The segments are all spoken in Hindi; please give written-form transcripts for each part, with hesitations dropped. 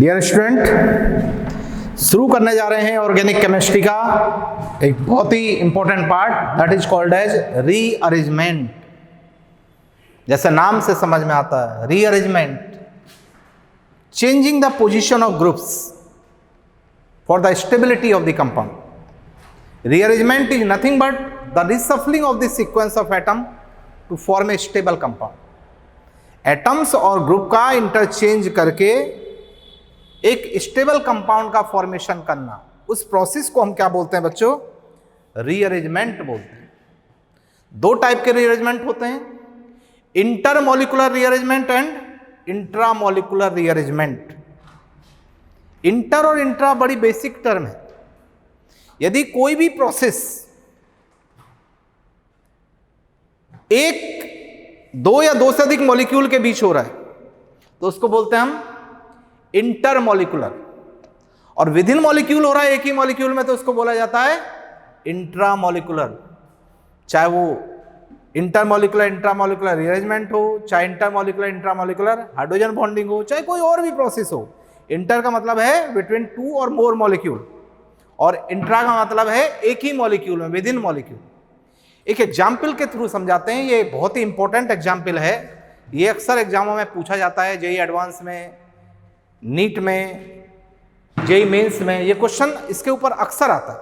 डियर स्टूडेंट, शुरू करने जा रहे हैं ऑर्गेनिक केमिस्ट्री का एक बहुत ही important part, that is called as rearrangement. जैसे नाम से समझ में आता है, rearrangement, changing the position of groups for the stability of the compound. Rearrangement is nothing but the reshuffling of the sequence of atom to form a stable compound. Atoms और ग्रुप का इंटरचेंज करके एक स्टेबल कंपाउंड का फॉर्मेशन करना, उस प्रोसेस को हम क्या बोलते हैं बच्चों? रीअरेंजमेंट बोलते हैं। दो टाइप के रीअरेंजमेंट होते हैं, intermolecular rearrangement and intramolecular rearrangement. Inter और इंट्रा बड़ी बेसिक टर्म है। यदि कोई भी प्रोसेस एक, दो या दो से अधिक मॉलिक्यूल के बीच हो रहा है तो उसको बोलते हैं हम इंटरमॉलिक्यूलर, और विद इन मॉलिक्यूल हो रहा है एक ही मॉलिक्यूल में तो उसको बोला जाता है इंट्रामॉलिक्यूलर। चाहे वो इंटरमॉलिक्यूलर इंट्रामॉलिक्यूलर रीअरेंजमेंट हो, चाहे इंटरमॉलिक्यूलर इंट्रामॉलिक्यूलर हाइड्रोजन बॉन्डिंग हो, चाहे कोई और भी प्रोसेस हो। इंटर का मतलब है बिटवीन टू और मोर मॉलिक्यूल, और इंट्रा का मतलब है एक ही मॉलिक्यूल में, विद इन मॉलिक्यूल। एक एग्जाम्पल के थ्रू समझाते हैं, ये बहुत ही इंपॉर्टेंट एग्जाम्पल है। ये अक्सर एग्जामों में पूछा जाता है, जेईई एडवांस में, नीट में, जेईई मेंस में, ये क्वेश्चन इसके ऊपर अक्सर आता है।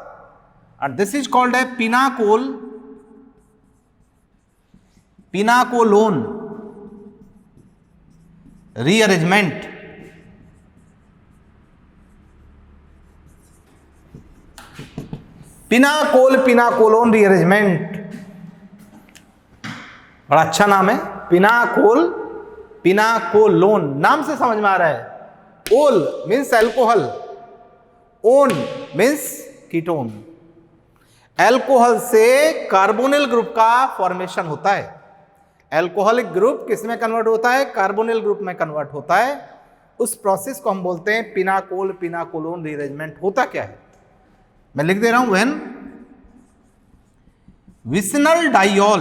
और दिस इज कॉल्ड है पिनाकोलोन रीअरेंजमेंट। पिनाकोलोन रीअरेंजमेंट, बड़ा अच्छा नाम है। पिनाकोलोन, नाम से समझ में आ रहा है। ओल means alcohol, own means ketone. Alcohol से कार्बोनिल ग्रुप का फॉर्मेशन होता है। एल्कोहलिक ग्रुप किस में कन्वर्ट होता है? कार्बोनिल ग्रुप में कन्वर्ट होता है। उस प्रोसेस को हम बोलते हैं पिनाकोलोन रीअरेंजमेंट। होता क्या है मैं लिख दे रहा हूं। When vicinal diol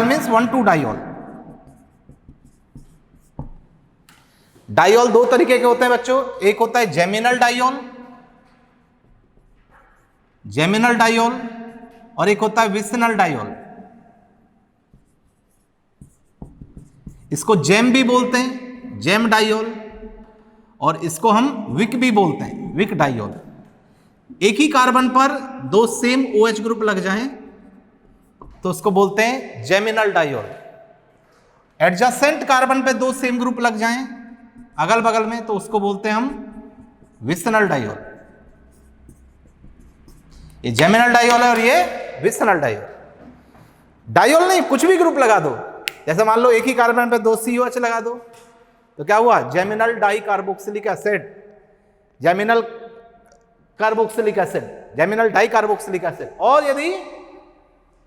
means 1,2 diol. Diol दो तरीके के होते हैं बच्चों, एक होता है जेमिनल डाइऑल और एक होता है विसिनल डाइऑल। इसको जेम भी बोलते हैं, जेम डाइऑल, और इसको हम विक भी बोलते हैं, विक डाइऑल। एक ही कार्बन पर दो सेम OH ग्रुप लग जाएं तो उसको बोलते हैं जेमिनल डाइऑल। एडजेसेंट कार्बन पे दो सेम ग्रुप लग जाएं अगल बगल में तो उसको बोलते हैं हम विसिनल डाइऑल। ये जेमिनल डाइऑल है और ये विसिनल डाइऑल। डाइऑल नहीं, कुछ भी ग्रुप लगा दो। जैसे मान लो एक ही कार्बन पे दो COH लगा दो तो क्या हुआ? Geminal di carboxylic acid, geminal carboxylic acid, geminal di carboxylic acid. और यदि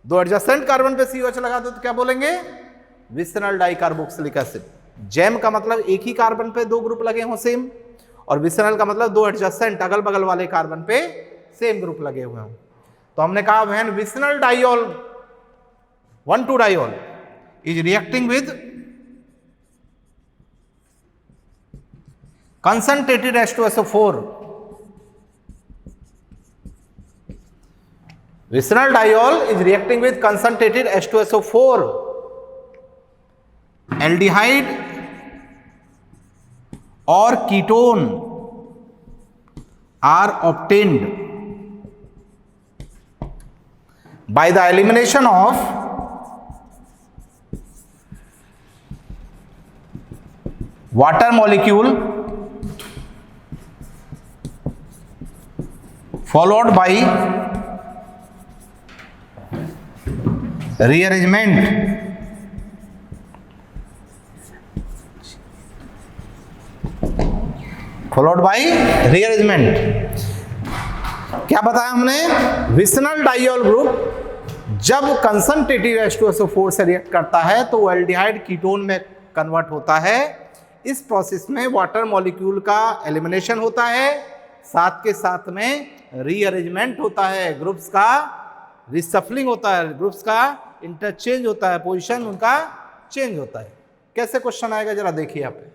दो एडजेसेंट कार्बन पे COH लगा दो तो क्या बोलेंगे? Vicinal dicarboxylic acid. Gem का मतलब एक ही कार्बन पे दो ग्रुप लगे हों सेम, और विसिनल का मतलब दो एडजेसेंट अगल बगल वाले कार्बन पे सेम ग्रुप लगे हुए हों। तो हमने कहा when vicinal diol 1,2 diol is reacting with concentrated H2SO4, vicinal diol is reacting with concentrated H2SO4, aldehyde or ketone are obtained by the elimination of water molecule followed by rearrangement। Followed by rearrangement. क्या बताया हमने? विसिनल डाइऑल ग्रुप जब कंसंट्रेटेड H2SO4 से रिएक्ट करता है तो वो एल्डिहाइड कीटोन में कन्वर्ट होता है। इस प्रोसेस में वाटर मॉलिक्यूल का एलिमिनेशन होता है, साथ के साथ में रीअरेंजमेंट होता है, ग्रुप्स का रिसफलिंग होता है, ग्रुप्स का इंटरचेंज होता है, पोजीशन उनका चेंज होता है। कैसे क्वेश्चन आएगा जरा देखिए यहाँ पे।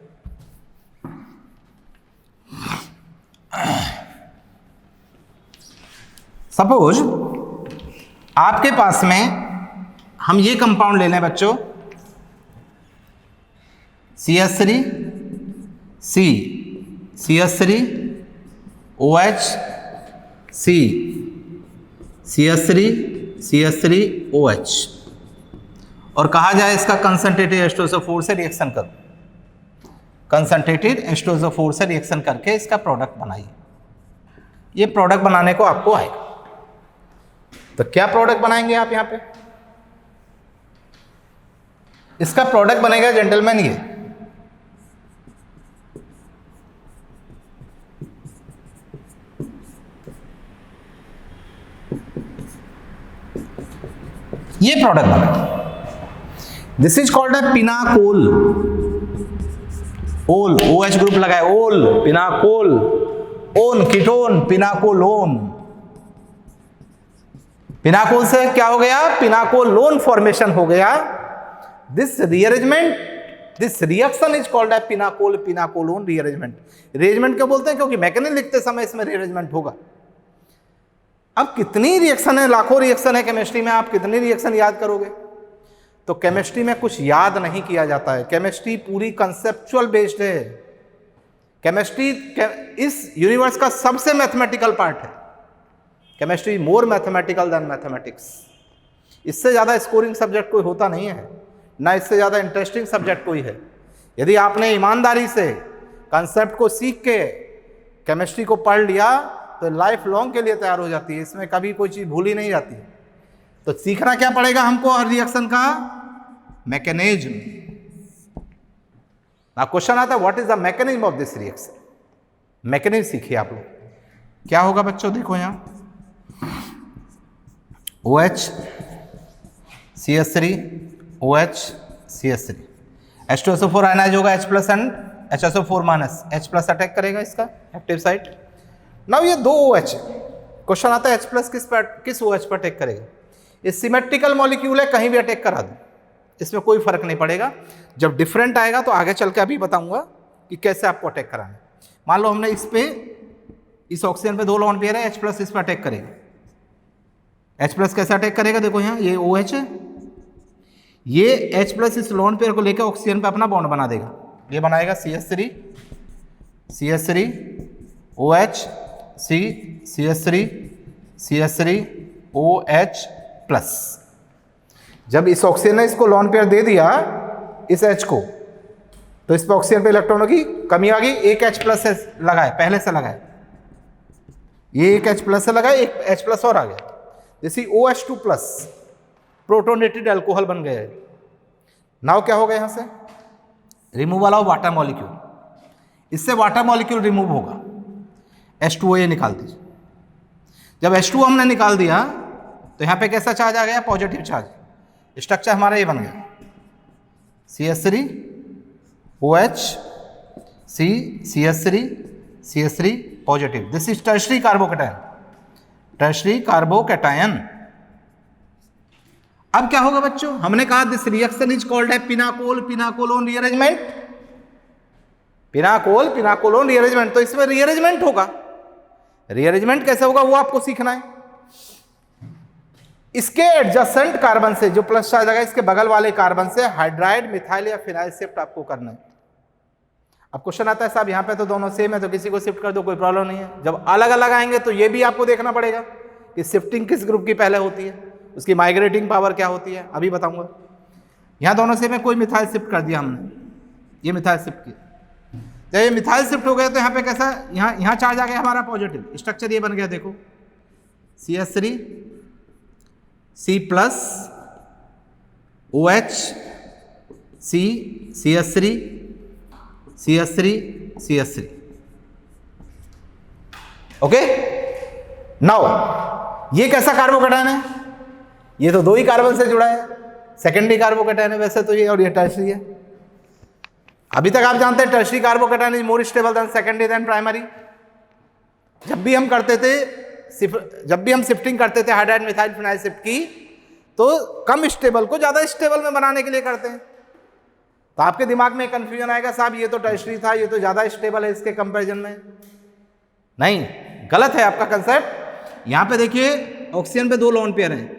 सपोज आपके पास में हम ये कंपाउंड ले लें बच्चों, CH3 C CH3 OH C CH3 CH3 OH और कहा जाए इसका कंसंट्रेटेड H2SO4 से रिएक्शन करो, कंसंट्रेटेड H2SO4 से रिएक्शन करके इसका प्रोडक्ट बनाइए। ये प्रोडक्ट बनाने को आपको आएगा। तो क्या प्रोडक्ट बनाएंगे आप यहां पे? इसका प्रोडक्ट बनेगा जेंटलमैन ये प्रोडक्ट बना। This is called a pinacol. Ol, OH group लगा है, ol pinacol, one ketone pinacolone. Pinacol से क्या हो गया? पिनाकोलोन फॉर्मेशन हो गया। This rearrangement, this reaction is called a pinacol pinacolone rearrangement. Rearrangement क्यों बोलते हैं? क्योंकि मैकेनिज्म लिखते समय इसमें रीअरेंजमेंट होगा। अब कितनी रिएक्शन है, लाखों रिएक्शन है केमिस्ट्री में, आप कितनी रिएक्शन याद करोगे? तो केमिस्ट्री में कुछ याद नहीं किया जाता है। केमिस्ट्री पूरी कंसेप्चुअल बेस्ड है। केमिस्ट्री इस यूनिवर्स का सबसे मैथमेटिकल पार्ट है। केमिस्ट्री मोर मैथमेटिकल देन मैथमेटिक्स। इससे ज़्यादा स्कोरिंग सब्जेक्ट कोई होता नहीं है, ना इससे ज़्यादा इंटरेस्टिंग सब्जेक्ट कोई है। यदि आपने ईमानदारी से कंसेप्ट को सीख के केमिस्ट्री को पढ़ लिया तो लाइफ लॉन्ग के लिए तैयार हो जाती है। इसमें कभी कोई चीज़ भूली नहीं जाती। तो सीखना क्या पड़ेगा हमको? हर रिएक्शन का मैकेनिज्म। ना क्वेश्चन आता है what is the mechanism of this reaction. Mechanism सीखिए आप लोग। क्या होगा बच्चों? देखो यहां OH CH3 OH CH3 H2SO4 ionize होगा H+ and HSO4- H+ attack करेगा इसका एक्टिव साइट। नाउ ये दो OH, क्वेश्चन आता है H+ किस OH पर अटैक करेगा? ये सिमेट्रिकल मॉलिक्यूल है, कहीं भी अटैक करा दो, इसमें कोई फर्क नहीं पड़ेगा। जब डिफरेंट आएगा तो आगे चल के अभी बताऊंगा कि कैसे आपको अटैक कराना है। मान लो हमने इस पे, इस ऑक्सीजन पे 2 लोन पेयर है, H+ इस पर अटैक करेगा। H+ कैसे अटैक करेगा? देखो यहाँ ये OH है, ये H+ इस लोन पेयर को लेकर ऑक्सीजन पे अपना बॉन्ड बना देगा। ये बनाएगा CH3 OH C CH3 OH+। जब इस ऑक्सीजन ने इसको लोन पेयर दे दिया इस H को, तो इस पे ऑक्सीजन पे इलेक्ट्रॉनों की कमी आ गई। एक H+ से लगाए, पहले से लगाए, ये एक H+ से लगाए, एक H+ और आ गया, जैसे OH2+ प्रोटोनेटेड अल्कोहल बन गया है। नाउ क्या होगा? यहां से रिमूवल ऑफ वाटर मॉलिक्यूल, इससे वाटर मॉलिक्यूल रिमूव होगा। H2O ये निकाल दीजिए। जब H2O हमने निकाल दिया तो यहां पे कैसा चार्ज आ गया? Positive charge. स्ट्रक्चर हमारा ये बन गया CH3 OH C CH3 positive. This is tertiary carbocation, tertiary carbocation. अब क्या होगा बच्चों? हमने कहा दिस रिएक्शन इज कॉल्ड है pinacol pinacolone rearrangement. Pinacol pinacolone rearrangement, तो इसमें रीअरेंजमेंट होगा। रीअरेंजमेंट कैसे होगा वो आपको सीखना है। इसके एडजेसेंट कार्बन से, जो प्लस चार्ज आएगा इसके बगल वाले कार्बन से हाइड्राइड मिथाइल या फिनाइल शिफ्ट आपको करना है। अब क्वेश्चन आता है साहब यहाँ पे तो दोनों सेम है, तो किसी को शिफ्ट कर दो, कोई प्रॉब्लम नहीं है। जब अलग अलग आएंगे तो ये भी आपको देखना पड़ेगा कि शिफ्टिंग किस ग्रुप की पहले होती है, उसकी माइग्रेटिंग पावर क्या होती है, अभी बताऊंगा। यहाँ दोनों सेम है, कोई मिथाइल शिफ्ट कर दिया हमने, ये मिथाइल शिफ्ट किया। जब ये मिथाइल शिफ्ट हो गया तो यहाँ पे कैसा, यहाँ चार्ज आ गया हमारा पॉजिटिव। स्ट्रक्चर ये बन गया, देखो CH3 C+ OH C CH3 okay. Now ये कैसा कार्बोकैटायन है? ये तो 2 ही कार्बन से जुड़ा है, सेकेंडरी कार्बोकैटायन है वैसे तो ये, और ये टर्शरी है। अभी तक आप जानते हैं tertiary carbocation is more stable than secondary than primary. जब भी हम शिफ्टिंग करते थे हाइड्राइड मिथाइल फिनाइल शिफ्ट की, तो कम स्टेबल को ज्यादा स्टेबल में बनाने के लिए करते हैं। तो आपके दिमाग में कंफ्यूजन आएगा, साहब ये तो टर्शरी था, ये तो ज्यादा स्टेबल है इसके कंपैरिजन में। नहीं, गलत है आपका कंसेप्ट। यहां पे देखिए ऑक्सीजन पे 2 लोन पेयर हैं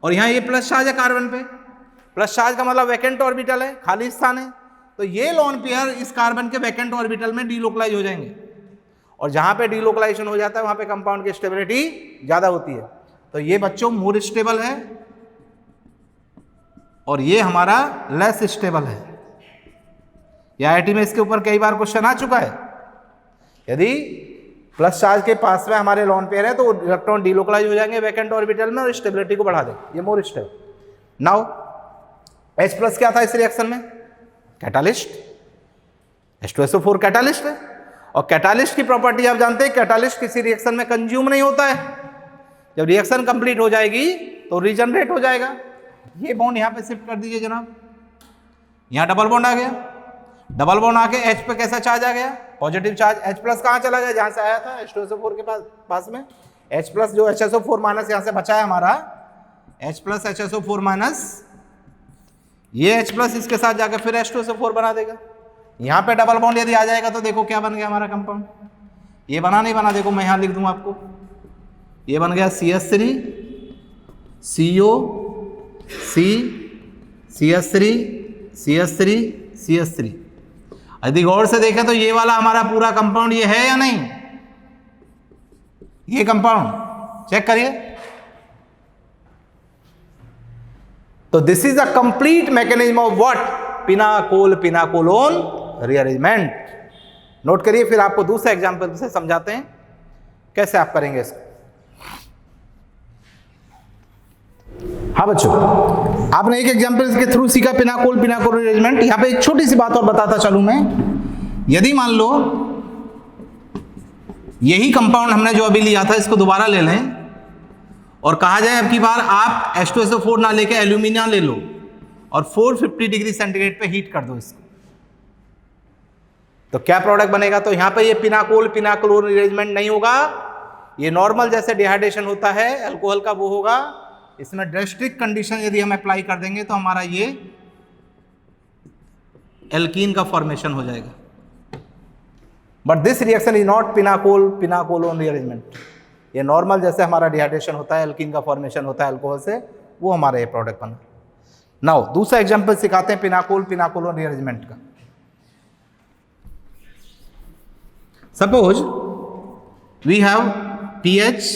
और यहां ये प्लस चार्ज है कार्बन पे। प्लस चार्ज का मतलब वैकेंट ऑर्बिटल है, खाली स्थान है। तो ये लोन पेयर इस कार्बन के वैकेंट ऑर्बिटल में डीलोकलाइज हो जाएंगे और जहां पे डीलोकलाइजेशन हो जाता है वहां पे कंपाउंड की स्टेबिलिटी ज्यादा होती है। तो ये बच्चों मोर स्टेबल है और ये हमारा लेस स्टेबल है। ये आईआईटी में इसके ऊपर कई बार क्वेश्चन आ चुका है। यदि प्लस चार्ज के पास में हमारे लोन पेयर है तो इलेक्ट्रॉन डीलोकलाइज हो जाएंगे वैकेंट ऑर्बिटल में और स्टेबिलिटी को बढ़ा देंगे, ये more stable. Now H plus क्या था इस रिएक्शन में? कैटालिस्ट। H2SO4 कैटालिस्ट है और कैटालिस्ट की प्रॉपर्टी आप जानते हैं, कैटालिस्ट किसी रिएक्शन में कंज्यूम नहीं होता है। जब रिएक्शन कंप्लीट हो जाएगी तो रीजनरेट हो जाएगा। ये बॉन्ड यहां पे शिफ्ट कर दीजिए जनाब, यहां डबल बॉन्ड आ गया। डबल बॉन्ड आके H पे कैसा चार्ज आ गया? Positive charge. H प्लस कहाँ चला गया? जहां से आया था H2SO4 के पास में। H प्लस जो HSO4 माइनस यहां से बचा है हमारा, H प्लस HSO4 माइनस, ये H प्लस इसके साथ जाकर फिर H2SO4 बना देगा। यहां पे डबल बॉन्ड यदि आ जाएगा तो देखो क्या बन गया हमारा कंपाउंड। ये बना नहीं बना? देखो मैं यहां लिख दूं आपको, ये बन गया CH3 CO C CH3 CH3 CH3। यदि गौर से देखें तो ये वाला हमारा पूरा कंपाउंड ये है या नहीं? ये कंपाउंड चेक करिए। तो this is a complete mechanism of what? Pinacol pinacolone rearrangement. Note करिए, फिर आपको दूसरे एग्जांपल से समझाते हैं कैसे आप करेंगे इसको। हाँ बच्चों, आपने एक एग्जांपल के थ्रू सीखा पिनाकोल पिनाकोल रीअरेंजमेंट। यहां पे एक छोटी सी बात और बताता चलूं मैं। यदि मान लो यही कंपाउंड हमने जो अभी लिया था इसको दोबारा ले लें और कहा जाए अब की बार आप H2SO4 ना लेके एल्यूमिनियम ले लो और 450 डिग्री सेंटीग्रेड पे हीट कर दो इसको, तो क्या प्रोडक्ट बनेगा? तो यहां पे ये पिनाकोल पिनाकोल रीअरेंजमेंट नहीं होगा। ये नॉर्मल जैसे डिहाइड्रेशन होता है अल्कोहल का वो होगा। इसमें ड्रेस्टिक कंडीशन यदि हम अप्लाई कर देंगे तो हमारा ये एल्कीन का फॉर्मेशन हो जाएगा। But this reaction is not pinacol pinacolone rearrangement. ये नॉर्मल जैसे हमारा डिहाइड्रेशन होता है, एल्कीन का फॉर्मेशन होता है अल्कोहल से, वो हमारा ये प्रोडक्ट बना। नाउ दूसरा एग्जांपल सिखाते हैं पिनाकोल पिनाकोलोन रीअरेंजमेंट का। Suppose we have PH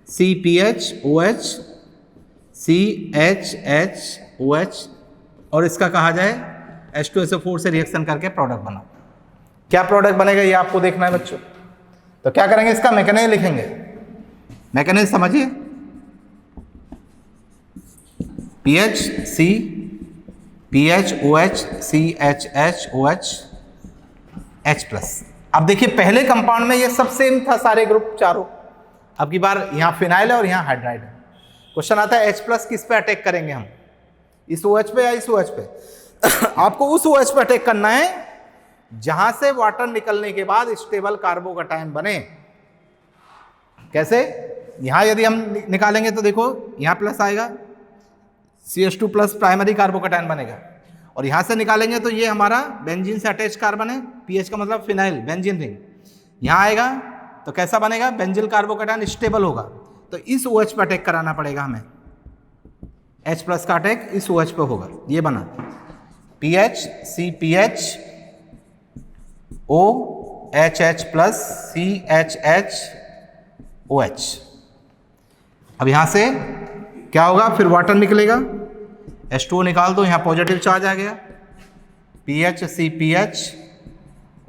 CPH OH CHH OH और इसका कहा जाए H2SO4 से रिएक्शन करके प्रोडक्ट बनाओ। क्या प्रोडक्ट बनेगा ये आपको देखना है बच्चों। तो क्या करेंगे? इसका मैकेनिज्म लिखेंगे। मैकेनिज्म समझिए, PHC PHOH CHH OH H plus. अब देखिए पहले कंपाउंड में ये सब सेम था, सारे ग्रुप चारों। अब की बार यहाँ फिनाइल है और यहाँ हाइड्राइड है। क्वेश्चन आता है H प्लस किस पे अटैक करेंगे हम? इस OH पे या इस OH पे? आपको उस OH पे अटैक करना है जहां से वाटर निकलने के बाद स्टेबल कार्बोकैटायन बने। कैसे? यहां यदि हम निकालेंगे तो देखो यहां प्लस आएगा, CH2 प्लस प्राइमरी कार्बोकैटायन बनेगा और यहां से निकालेंगे तो ये हमारा बेंजीन से अटैच कार्बन है, PH का मतलब फिनाइल बेंजीन रिंग। यहां आएगा तो कैसा बनेगा? बेंजिल कार्बोकैटायन स्टेबल होगा। तो इस OH पे अटैक कराना पड़ेगा हमें। H प्लस का अटैक इस OH पे होगा। ये बना PH CPH OHH plus CHH OH। अब यहां से क्या होगा? फिर वाटर निकलेगा, H2O निकाल दो, यहां पॉजिटिव चार्ज आ गया, PH CPH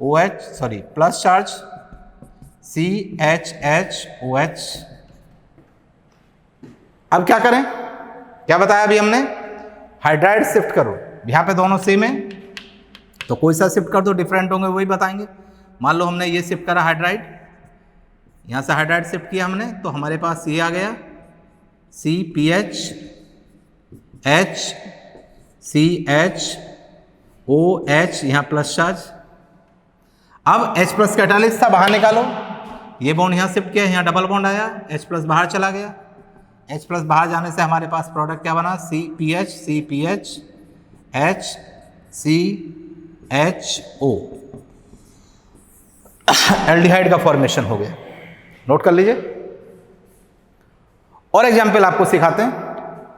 OH sorry plus charge CHH OH। अब क्या करें? क्या बताया अभी हमने? हाइड्राइड शिफ्ट करो। यहां पे दोनों सेम है तो कोई सा शिफ्ट कर दो, डिफरेंट होंगे वही बताएंगे। मान लो हमने ये शिफ्ट करा हाइड्राइड, यहां से हाइड्राइड शिफ्ट किया हमने तो हमारे पास ये आ गया CPH H CH OH, यहां प्लस चार्ज। अब H प्लस कैटालिस्ट था, बाहर निकालो। ये बॉन्ड यहां शिफ्ट किया, यहां डबल बॉन्ड आया, H प्लस बाहर चला गया। H प्लस बाहर जाने से हमारे पास प्रोडक्ट क्या बना? CPH CPH H CHO aldehyde का फॉर्मेशन हो गया। नोट कर लीजिए। और एग्जाम्पल आपको सिखाते हैं।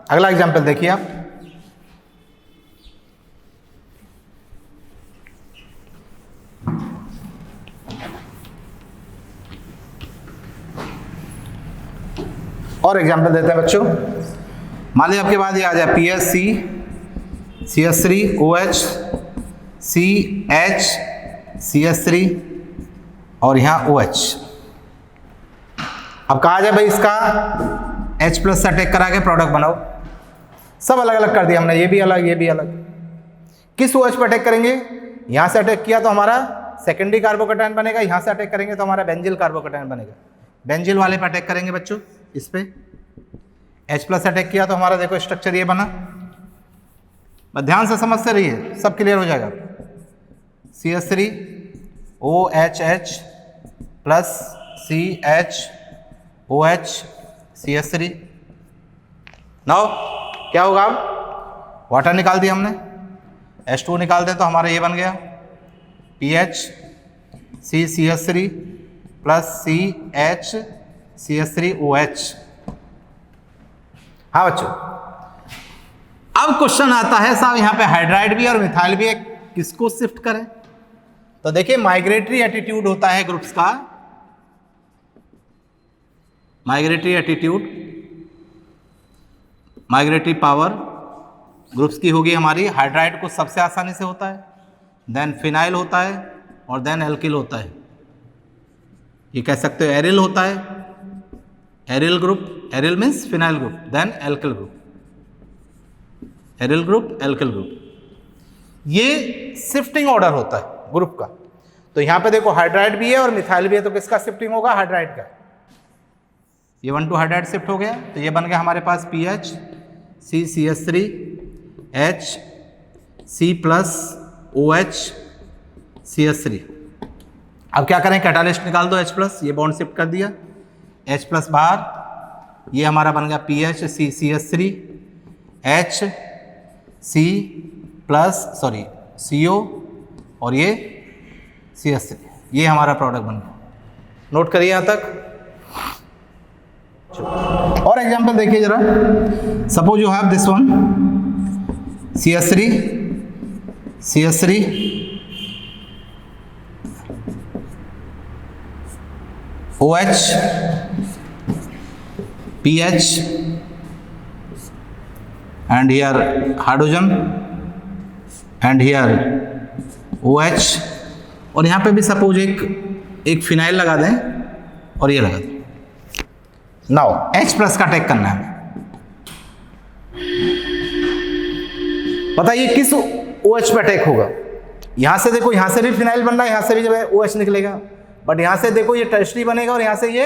अगला एग्जाम्पल देखिए आप। और एग्जाम्पल देते हैं बच्चों। मान लीजिए आपके पास ये आ जाए PSC CH3 OH CH CH3 और यहाँ OH। अब कहा जाए भाई इसका H+ से अटैक करा के प्रोडक्ट बनाओ। सब अलग अलग कर दिया हमने, ये भी अलग ये भी अलग। किस OH पर अटैक करेंगे? यहाँ से अटैक किया तो हमारा सेकेंडरी कार्बोकैटायन बनेगा, यहाँ से अटैक करेंगे तो हमारा बेंजिल कार्बोकैटायन बनेगा। बेंजिल वाले पर अटैक करेंगे बच्चों, इस पे H+ अटैक किया तो हमारा देखो स्ट्रक्चर ये बना। बस ध्यान से समझते रहिए, सब क्लियर हो जाएगा। CH3 OHH plus CH OH CH3। Now क्या होगा? अब वाटर निकाल दिया हमने, H2 निकाल दे तो हमारा ये बन गया PH CH3 plus CH CH3 OH। हाँ बच्चों, अब क्वेश्चन आता है साहब यहाँ पे हाइड्राइड भी और मिथाइल भी है, किसको शिफ्ट करें? तो देखिए माइग्रेटरी एटीट्यूड होता है ग्रुप्स का। Migratory attitude, migratory power groups की होगी हमारी। हाइड्राइड को सबसे आसानी से होता है, देन फिनाइल होता है और देन एल्किल होता है। ये कह सकते हो एरिल होता है, aryl group, aryl means phenyl group, then alkyl group, aryl group alkyl group. ये शिफ्टिंग ऑर्डर होता है ग्रुप का। तो यहां पे देखो हाइड्राइड भी है और मिथाइल भी है, तो किसका शिफ्टिंग होगा? हाइड्राइड का। ये 1 to हाइड्राइड शिफ्ट हो गया, तो ये बन गया हमारे पास PH CH3 H C plus OH CH3। अब क्या करें? कैटालिस्ट निकाल दो H+, ये बॉन्ड शिफ्ट कर दिया, H+ बाहर, ये हमारा बन गया PH CH3 H C plus sorry CO और ये CH3, ये हमारा प्रोडक्ट बन गया। नोट करिए यहाँ तक। और एग्जांपल देखिए जरा। Suppose you have this one CH3 CH3 OH PH and here hydrogen and here OH, और यहाँ पे भी सपोज एक फिनाइल लगा दें और ये लगा दें। नाउ H+ का अटैक करना है हमें। बताइए किस OH पे अटैक होगा? यहां से देखो, यहां से भी फिनाइल बन रहा है, यहां से भी जब OH निकलेगा, बट यहां से देखो ये टर्शरी बनेगा और यहां से ये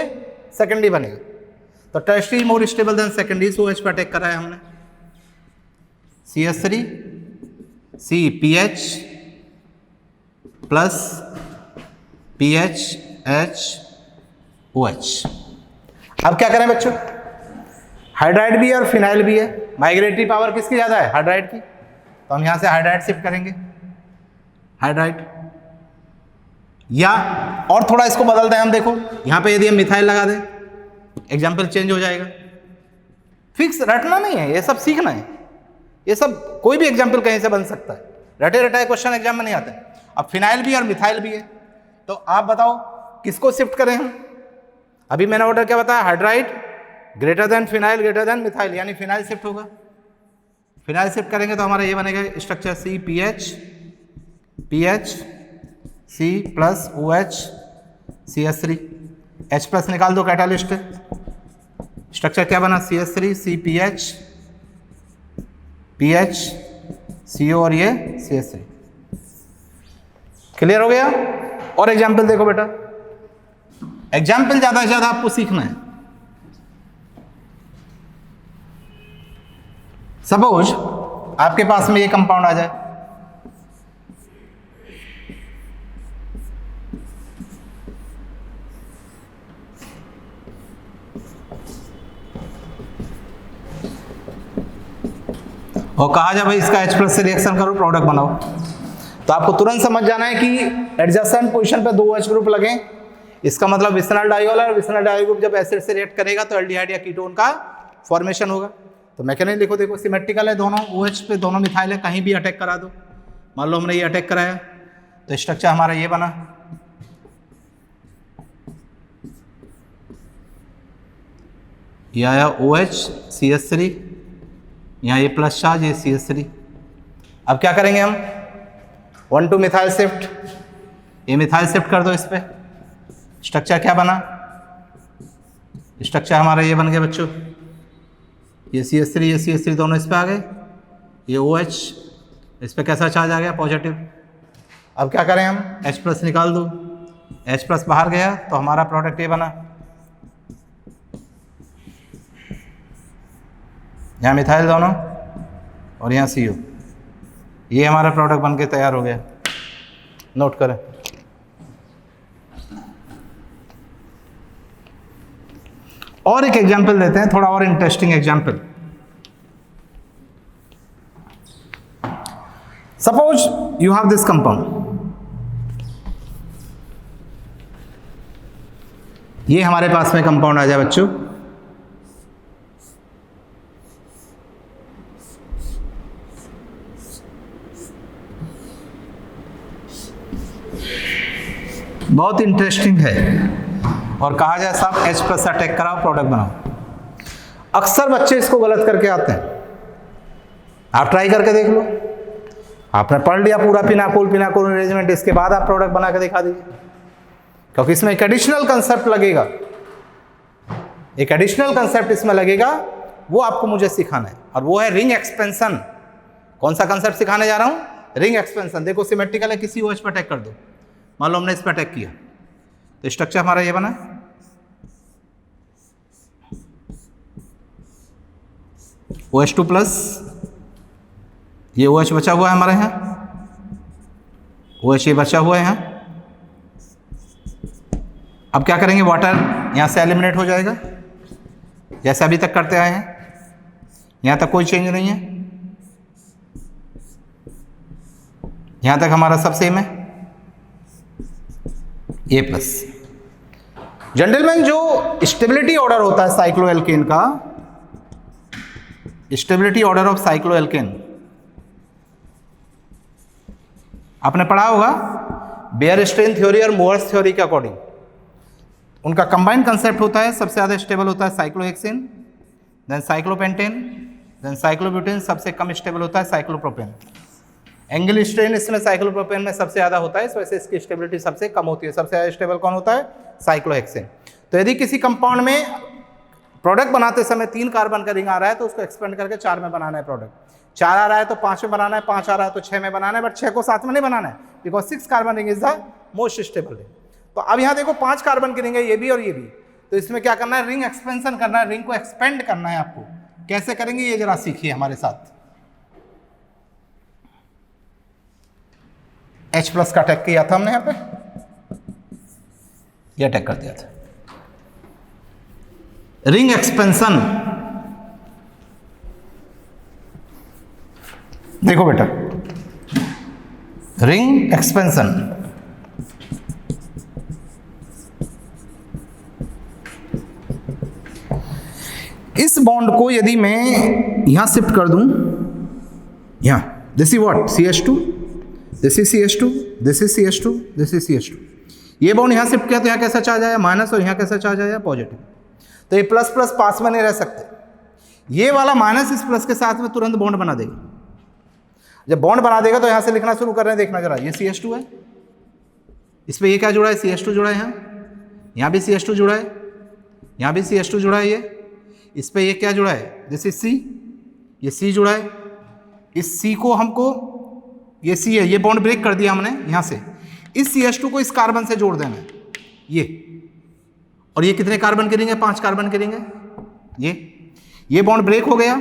सेकेंडरी बनेगा। तो tertiary more stable than secondary, so OH पे अटैक करा है हमने। CH3 CPH plus PH H OH। अब क्या करें बच्चों? हाइड्राइड भी है और फिनाइल भी है, माइग्रेटरी पावर किसकी ज्यादा है? हाइड्राइड की। तो हम यहां से हाइड्राइड शिफ्ट करेंगे, हाइड्राइड। या और थोड़ा इसको बदल दें हम, देखो यहां पे यदि हम मिथाइल लगा दें, एग्जाम्पल चेंज हो जाएगा। फिक्स रटना नहीं है, ये सब सीखना है। ये सब कोई भी एग्जाम्पल कहीं से बन सकता है, रटे रटाए क्वेश्चन एग्जाम में नहीं आते। अब फिनाइल भी और मिथाइल भी है, तो आप बताओ किसको शिफ्ट करें हम? अभी मैंने ऑर्डर क्या बताया? Hydride greater than phenyl greater than methyl, यानी फिनाइल शिफ्ट होगा। फिनाइल शिफ्ट करेंगे तो हमारा ये बनेगा structure CPH PH C plus OH CH3। H+ निकाल दो कैटालिस्ट, स्ट्रक्चर क्या बना? CH3 CPH PH CO और ये CH3। क्लियर हो गया? और एग्जाम्पल देखो बेटा, एग्जाम्पल ज्यादा से ज्यादा आपको सीखना है। सपोज आपके पास में ये कंपाउंड आ जाए, और कहा जाए भाई इसका H+ से रिएक्शन करो, प्रोडक्ट बनाओ। तो आपको तुरंत समझ जाना है कि एडजेसेंट पोजीशन पे 2 H ग्रुप लगे, इसका मतलब विसनल डाइऑल, और विसनल डाइऑल ग्रुप जब एसिड से रिएक्ट करेगा तो एल्डिहाइड या कीटोन का फॉर्मेशन होगा। तो मैकेनिज्म लिखो, देखो सिमेट्रिकल है दोनों, OH पे दोनों मिथाइल है, कहीं भी अटैक करा दो। मान लो हमने ये अटैक कराया तो स्ट्रक्चर हमारा ये बना, ये आया OH CH3, यहाँ ये प्लस चार्ज, ये CH3। अब क्या करेंगे हम, 1 2 मिथाइल शिफ्ट, ये मिथाइल शिफ्ट कर दो इस पे, स्ट्रक्चर क्या बना, स्ट्रक्चर हमारा ये बन गया बच्चों, ये CH3 ये CH3 दोनों इस पे आ गए, ये OH इस पे कैसा चार्ज आ गया, पॉजिटिव। अब क्या करें हम, H प्लस निकाल दो, H प्लस बाहर गया तो हमारा प्रोडक्ट ये बना, यहाँ मिथाइल दोनों और यहाँ CO, ये हमारा प्रोडक्ट बन के तैयार हो गया। नोट करें। और एक एग्जांपल देते हैं, थोड़ा और interesting example. Suppose you have this compound, ये हमारे पास में कंपाउंड आ जाए बच्चों, बहुत इंटरेस्टिंग है, और कहा जाए साहब H प्लस अटैक कराओ प्रोडक्ट बनाओ। अक्सर बच्चे इसको गलत करके आते हैं, आप ट्राई करके देख लो। आपने पढ़ लिया पूरा फिनाकोल अरेंजमेंट, इसके बाद आप प्रोडक्ट बना के दिखा दीजिए, क्योंकि इसमें एक एडिशनल कंसेप्ट लगेगा, एक एडिशनल कंसेप्ट इसमें लगेगा, वो आपको मुझे सिखाना है, और वो है रिंग एक्सपेंशन। कौन सा कंसेप्ट सिखाने जा रहा हूँ, रिंग एक्सपेंशन। देखो सिमेट्रिकल है, किसी OH पर अटैक कर दो, मान लो हमने इस पर अटैक किया तो स्ट्रक्चर हमारा ये बना, OH2 प्लस, ये OH बचा हुआ है हमारे यहाँ, OH ये बचा हुआ है यहाँ। अब क्या करेंगे, वाटर यहाँ से एलिमिनेट हो जाएगा, जैसे अभी तक करते आए हैं, यहाँ तक कोई चेंज नहीं है, यहाँ तक हमारा सब सेम है, A प्लस। जेंटलमैन, जो स्टेबिलिटी ऑर्डर होता है साइक्लोएल्केन का, स्टेबिलिटी ऑर्डर ऑफ साइक्लोएल्केन आपने पढ़ा होगा बेयरस्टेन थ्योरी और मोहर्स थ्योरी के अकॉर्डिंग। उनका कंबाइंड कंसेप्ट होता है, सबसे ज़्यादा स्टेबल होता है cyclohexane, then cyclopentane, then cyclobutane, सबसे कम स्टेबल होता है साइक्लोप्रोपेन। एंगल स्ट्रेन इसमें साइक्लोप्रोपेन में सबसे ज़्यादा होता है, इस वजह से इसकी स्टेबिलिटी सबसे कम होती है। सबसे ज़्यादा स्टेबल कौन होता है, साइक्लोहेक्सेन। तो यदि किसी कंपाउंड में प्रोडक्ट बनाते समय 3 कार्बन का रिंग आ रहा है तो उसको एक्सपेंड करके 4 में बनाना है प्रोडक्ट। 4 आ रहा है तो 5 में बनाना है, 5 आ रहा है तो 6 में बनाना है, बट 6 को 7 में नहीं बनाना है, because 6 carbon ring is the most stable ring. तो अब यहाँ देखो 5 कार्बन की रिंग है, ये भी और ये भी, तो इसमें क्या करना है, रिंग एक्सपेंशन करना है, रिंग को एक्सपेंड करना है आपको। कैसे करेंगे ये जरा सीखिए हमारे साथ। H प्लस का अटैक किया था हमने यहाँ पे, ये अटैक कर दिया था। रिंग एक्सपेंशन, देखो बेटा, रिंग एक्सपेंशन, इस बॉन्ड को यदि मैं यहां शिफ्ट कर दूं, यहां, this is what, CH2, this is CH2, this is CH2, this is CH2। ये बॉन्ड यहां शिफ्ट किया तो यहां कैसा चार्ज आया, माइनस, और यहां कैसा चार्ज आया, पॉजिटिव। तो ये प्लस प्लस पास में नहीं रह सकते, ये वाला माइनस इस प्लस के साथ में तुरंत बॉन्ड बना देगा। जब बॉन्ड बना देगा तो यहां से लिखना शुरू कर रहे हैं, देखना जरा, ये CH2 है, इस पे ये क्या जुड़ा है, CH2 जुड़ा है, यहाँ भी CH2 जुड़ा है, यहाँ भी CH2 जुड़ा है, ये इस पे ये क्या जुड़ा है, दिस इज C, ये C जुड़ा है, इस C को हमको, ये C है, ये बॉन्ड ब्रेक कर दिया हमने यहाँ से, इस CH2 को इस कार्बन से जोड़ देना है, और ये कितने कार्बन के रिंग है, 5 कार्बन के रिंग है, ये बॉन्ड ब्रेक हो गया।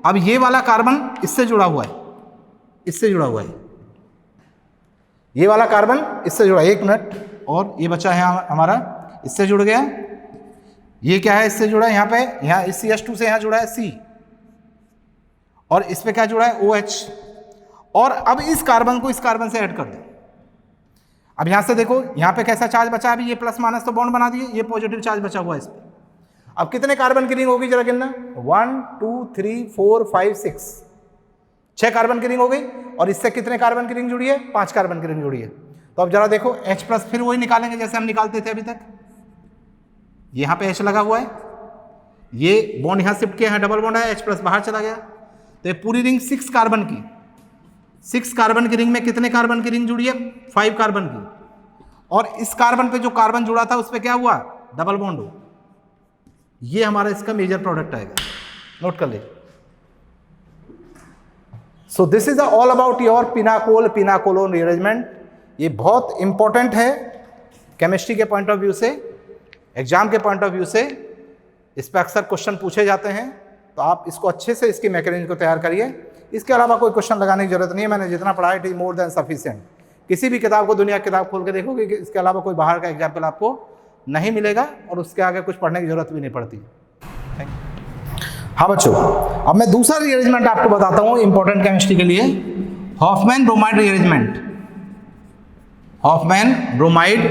अब ये वाला कार्बन इससे जुड़ा हुआ है, इससे जुड़ा हुआ है, ये वाला कार्बन इससे जुड़ा है, 1 मिनट, और ये बचा है हमारा, इससे जुड़ गया, ये क्या है, इससे जुड़ा है यहाँ पे, यहाँ इस CH2 से यहाँ जुड़ा है C, और इस पे क्या जुड़ा है, OH। और अब इस कार्बन को इस कार्बन से ऐड कर दो। अब यहाँ से देखो, यहाँ पे कैसा चार्ज बचा, अभी ये प्लस माइनस तो बॉन्ड बना दिए, ये पॉजिटिव चार्ज बचा हुआ है इस पे। अब कितने कार्बन की रिंग होगी जरा गिनना, 1 2 3 4 5 6, 6 कार्बन की रिंग हो गई। और इससे कितने कार्बन की रिंग जुड़ी है, 5 कार्बन की रिंग जुड़ी है। तो अब जरा देखो H+ फिर वही निकालेंगे जैसे हम निकालते थे अभी तक। यहाँ पे H लगा हुआ है, ये बॉन्ड यहाँ शिफ्ट किया है, डबल बॉन्ड है, H+ बाहर चला गया। तो ये पूरी रिंग 6 कार्बन की, 6 कार्बन की रिंग में कितने कार्बन की रिंग जुड़ी है, 5 कार्बन की। और इस कार्बन पे जो कार्बन जुड़ा था उस पर क्या हुआ, डबल बॉन्ड हो। ये हमारा इसका मेजर प्रोडक्ट आएगा, नोट कर लीजिए। So this is all about your pinacol pinacolone rearrangement. ये बहुत इंपॉर्टेंट है केमिस्ट्री के पॉइंट ऑफ व्यू से, एग्जाम के पॉइंट ऑफ व्यू से। इस पर अक्सर क्वेश्चन पूछे जाते हैं, तो आप इसको अच्छे से इसकी मैकेनिज्म को तैयार करिए। इसके अलावा कोई क्वेश्चन लगाने की जरूरत नहीं है, मैंने जितना पढ़ा है it is more than sufficient. किसी भी किताब को, दुनिया की किताब खोल के देखोगे कि इसके अलावा कोई बाहर का एग्जाम्पल आपको नहीं मिलेगा, और उसके आगे कुछ पढ़ने की जरूरत भी नहीं पड़ती। हाँ बच्चों, अब मैं दूसरा रीअरेंजमेंट आपको बताता हूँ इंपॉर्टेंट केमिस्ट्री के लिए, Hoffmann bromide rearrangement. Hoffmann bromide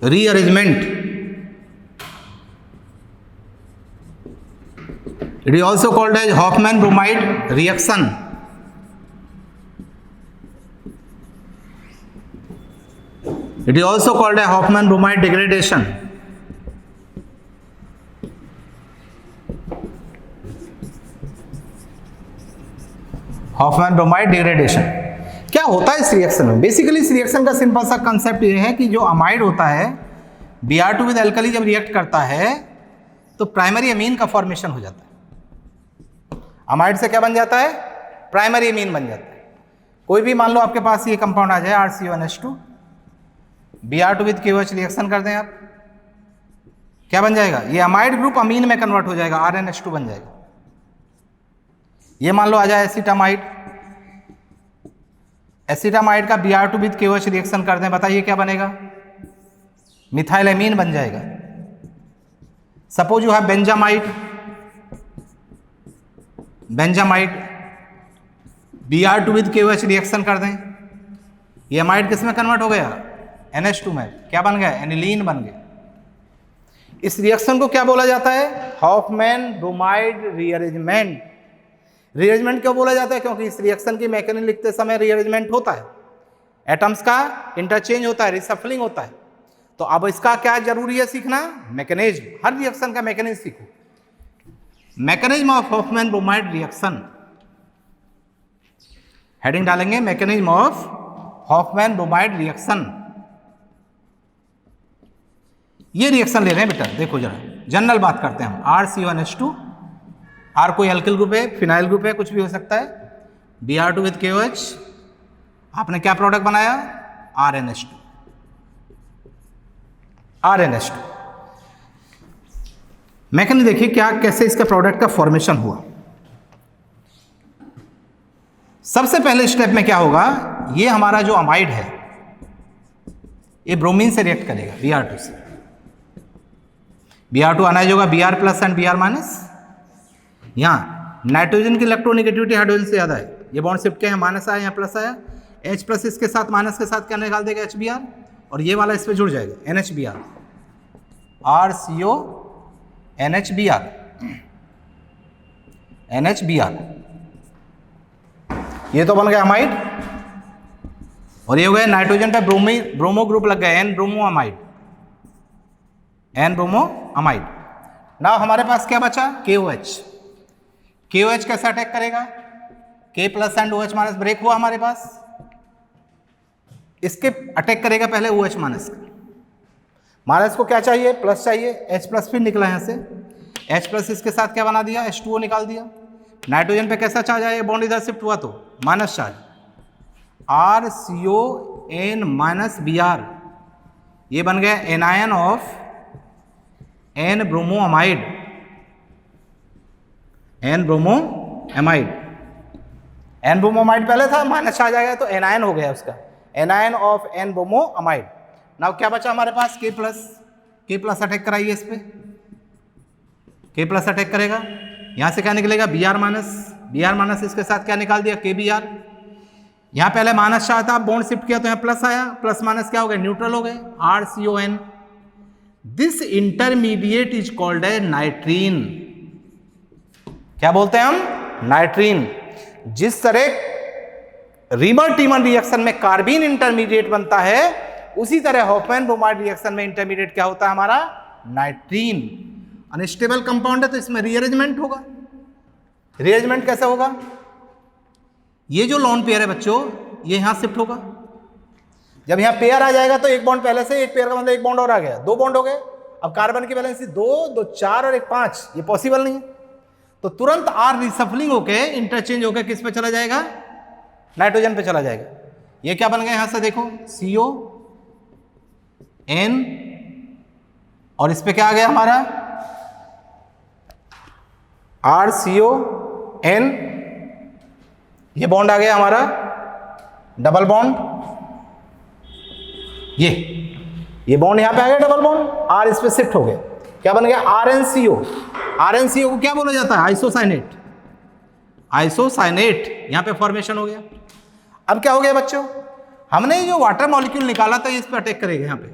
rearrangement, it is also called as Hofmann bromide reaction. It is also called as Hofmann bromide degradation. Hofmann bromide degradation क्या होता है इस रिएक्शन में? बेसिकली इस रिएक्शन का सिंपल सा कंसेप्ट ये है कि जो अमाइड होता है, Br2 विद अल्कली जब रिएक्ट करता है तो प्राइमरी अमीन का फॉर्मेशन हो जाता है। अमाइड से क्या बन जाता है, प्राइमरी अमीन बन जाता है। कोई भी मान लो आपके पास ये कंपाउंड आ जाए RCONH2, Br2 with KOH reaction कर दें आप, क्या बन जाएगा, ये अमाइड ग्रुप अमीन में कन्वर्ट हो जाएगा, RNH2 बन जाएगा। ये मान लो आ जाए एसिटामाइड, एसिटामाइड का Br2 विद KOH रिएक्शन कर दें, बताइए क्या बनेगा, मिथाइल अमीन बन जाएगा। Suppose you have benzamide, benzamide Br2 with KOH reaction कर दें, ये अमाइड किस में कन्वर्ट हो गया, NH2 में, क्या बन गया, एनिलीन बन गया। इस रिएक्शन को क्या बोला जाता है, हॉफमैन ब्रोमाइड रीअरेंजमेंट। रीअरेंजमेंट क्यों बोला जाता है, क्योंकि इस रिएक्शन की मैकेनिज्म लिखते समय रीअरेंजमेंट होता है, एटम्स का इंटरचेंज होता है, रिसफलिंग होता है। तो अब इसका क्या जरूरी है सीखना, मैकेनिज्म, हर रिएक्शन का मैकेनिज्म सीखो। Mechanism of Hofmann bromide reaction, heading डालेंगे mechanism of Hofmann bromide reaction. ये रिएक्शन ले रहे हैं बेटा, देखो जरा जनरल बात करते हैं हम। RCONH2, R कोई अल्किल ग्रुप है, फिनाइल ग्रुप है, कुछ भी हो सकता है। Br2 विद KOH, आपने क्या प्रोडक्ट बनाया, RNH2। मैकेनिज्म देखिए क्या, कैसे इसका प्रोडक्ट का फॉर्मेशन हुआ। सबसे पहले स्टेप में क्या होगा, ये हमारा जो अमाइड है ये ब्रोमीन से रिएक्ट करेगा Br2 से। Br2 अनाइज होगा Br+ एंड Br-। यहाँ नाइट्रोजन की इलेक्ट्रोनेगेटिविटी हाइड्रोजन से ज़्यादा है, ये बॉन्ड शिफ्ट किया है, माइनस आया, यहाँ प्लस आया, H+ इसके साथ माइनस के साथ क्या निकाल देगा, HBr, और ये वाला इस पर जुड़ जाएगा, NHBr, RCONHBr, NHBr। ये तो बन गया अमाइड, और ये हो गया नाइट्रोजन पे ब्रोमो ग्रुप लग गया, N ब्रोमोअमाइड, N ब्रोमोअमाइड। नाउ हमारे पास क्या बचा, KOH। KOH कैसे अटैक करेगा, K+ एंड OH- ब्रेक हुआ हमारे पास, इसके अटैक करेगा पहले OH-। माइनस को क्या चाहिए, प्लस चाहिए, H+ फिर निकला यहाँ से, H+ इसके साथ क्या बना दिया, H2O निकाल दिया। नाइट्रोजन पे कैसा चार्ज आया, बॉन्ड इधर शिफ्ट हुआ तो माइनस चार्ज, RCON-Br, ये बन गया anion of N ब्रोमोअमाइड, N ब्रोमोअमाइड। N ब्रोमोअमाइड पहले था, माइनस चार्ज आ गया तो एनायन हो गया उसका, एनायन ऑफ N ब्रोमोअमाइड। नाउ क्या बचा हमारे पास, K+ अटैक कराइए इस पे, K+ अटैक करेगा, यहाँ से क्या निकलेगा, Br-, इसके साथ क्या निकाल दिया, KBr। यहाँ पहले माइनस चार्ज था, बॉन्ड शिफ्ट किया तो यहाँ प्लस आया, प्लस माइनस क्या हो गए, न्यूट्रल हो गए, RCON। This intermediate is called ए नाइट्रीन। क्या बोलते हैं हम? नाइट्रीन। जिस तरह रीमर टीमर रिएक्शन में कार्बीन इंटरमीडिएट बनता है, उसी तरह हॉफमैन ब्रोमाइड रिएक्शन में इंटरमीडिएट क्या होता है हमारा? नाइट्रीन। अनस्टेबल कंपाउंड है तो इसमें रीअरेंजमेंट होगा। रीअरेंजमेंट कैसे होगा? ये जो लोन पेयर है बच्चों, ये यहां शिफ्ट होगा। जब यहां पेयर आ जाएगा तो एक बॉन्ड पहले से, एक पेयर का मतलब एक बॉन्ड और आ गया, 2 बॉन्ड हो गए। अब कार्बन की वैलेंसी 2, 2 4 और 1 5, ये पॉसिबल नहीं है। तो तुरंत आर रिसफलिंग होके इंटरचेंज होकर किस पे चला जाएगा? नाइट्रोजन पे चला जाएगा। ये क्या बन गया यहां से देखो, CO N, और इस पे क्या आ गया हमारा? RCO N। ये बॉन्ड आ गया हमारा डबल बॉन्ड। ये बॉन्ड यहां पे आ गया डबल बॉन्ड, R इस पे शिफ्ट हो गया। क्या बन गया? RnCO। RnCO को क्या बोला जाता है? आइसोसाइनेट। आइसोसाइनेट यहां पे फॉर्मेशन हो गया। अब क्या हो गया बच्चों? हमने जो वाटर मॉलिक्यूल निकाला था, इस पे अटैक करेगा। यहां पे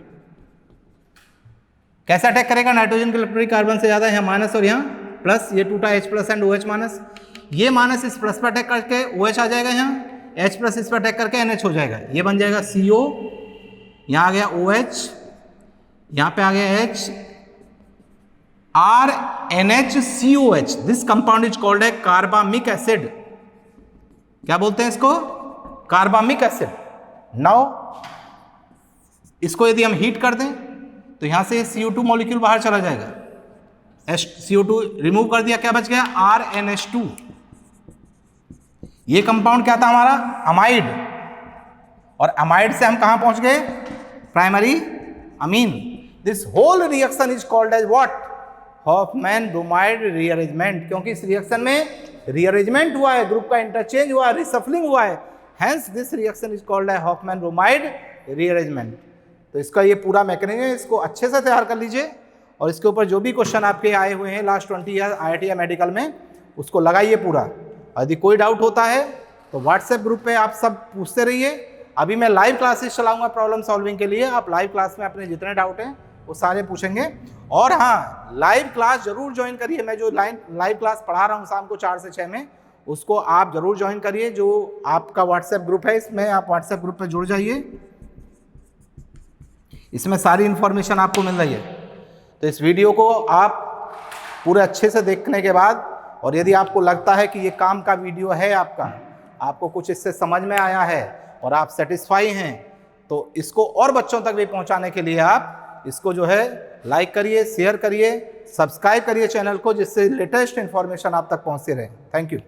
कैसे अटैक करेगा? नाइट्रोजन के इलेक्ट्रॉनिक कार्बन से ज्यादा, यहां माइनस और यहां प्लस, ये टूटा H plus and OH minus. ये माइनस इस प्लस पे अटैक करके OH आ जाएगा, यहाँ H प्लस इस पे अटैक करके NH हो जाएगा। ये बन जाएगा CO, यहाँ आ गया OH, यहाँ पे आ गया H, RNHCOH। This compound is called A carbamic acid. क्या बोलते हैं इसको? Carbamic acid. नाउ इसको यदि हम हीट कर दें तो यहां से CO2 मॉलिक्यूल बाहर चला जाएगा। CO2 रिमूव कर दिया, क्या बच गया? RNH2। ये कंपाउंड क्या था हमारा? अमाइड। और अमाइड से हम कहां पहुंच गए? Primary amine. This whole reaction is called as what? Hofmann bromide rearrangement. क्योंकि इस रिएक्शन में रीअरेंजमेंट हुआ है, ग्रुप का इंटरचेंज हुआ है, रिसफलिंग हुआ है, hence this reaction is called है हॉफमैन ब्रोमाइड रीअरेंजमेंट। तो इसका ये पूरा मैकेनिज्म है, इसको अच्छे से तैयार कर लीजिए और इसके ऊपर जो भी क्वेश्चन आपके आए हुए हैं लास्ट 20 ईयर IIT या मेडिकल में, उसको लगाइए पूरा। यदि कोई डाउट होता है तो व्हाट्सएप ग्रुप पे आप सब पूछते रहिए। अभी मैं लाइव क्लासेस चलाऊंगा प्रॉब्लम सॉल्विंग के लिए। आप लाइव क्लास में अपने जितने डाउट हैं वो सारे पूछेंगे। और हाँ, लाइव क्लास जरूर ज्वाइन करिए। मैं जो लाइव क्लास पढ़ा रहा हूँ शाम को 4 से 6 में, उसको आप जरूर ज्वाइन करिए। जो आपका व्हाट्सएप ग्रुप है, इसमें आप व्हाट्सएप ग्रुप पे जुड़ जाइए। इसमें सारी इन्फॉर्मेशन आपको मिल रही है। तो इस वीडियो को आप पूरे अच्छे से देखने के बाद, और यदि आपको लगता है कि ये काम का वीडियो है आपका, आपको कुछ इससे समझ में आया है और आप सेटिस्फाई हैं, तो इसको और बच्चों तक भी पहुंचाने के लिए आप इसको जो है लाइक करिए, शेयर करिए, सब्सक्राइब करिए चैनल को, जिससे लेटेस्ट इन्फॉर्मेशन आप तक पहुंचती रहे। Thank you.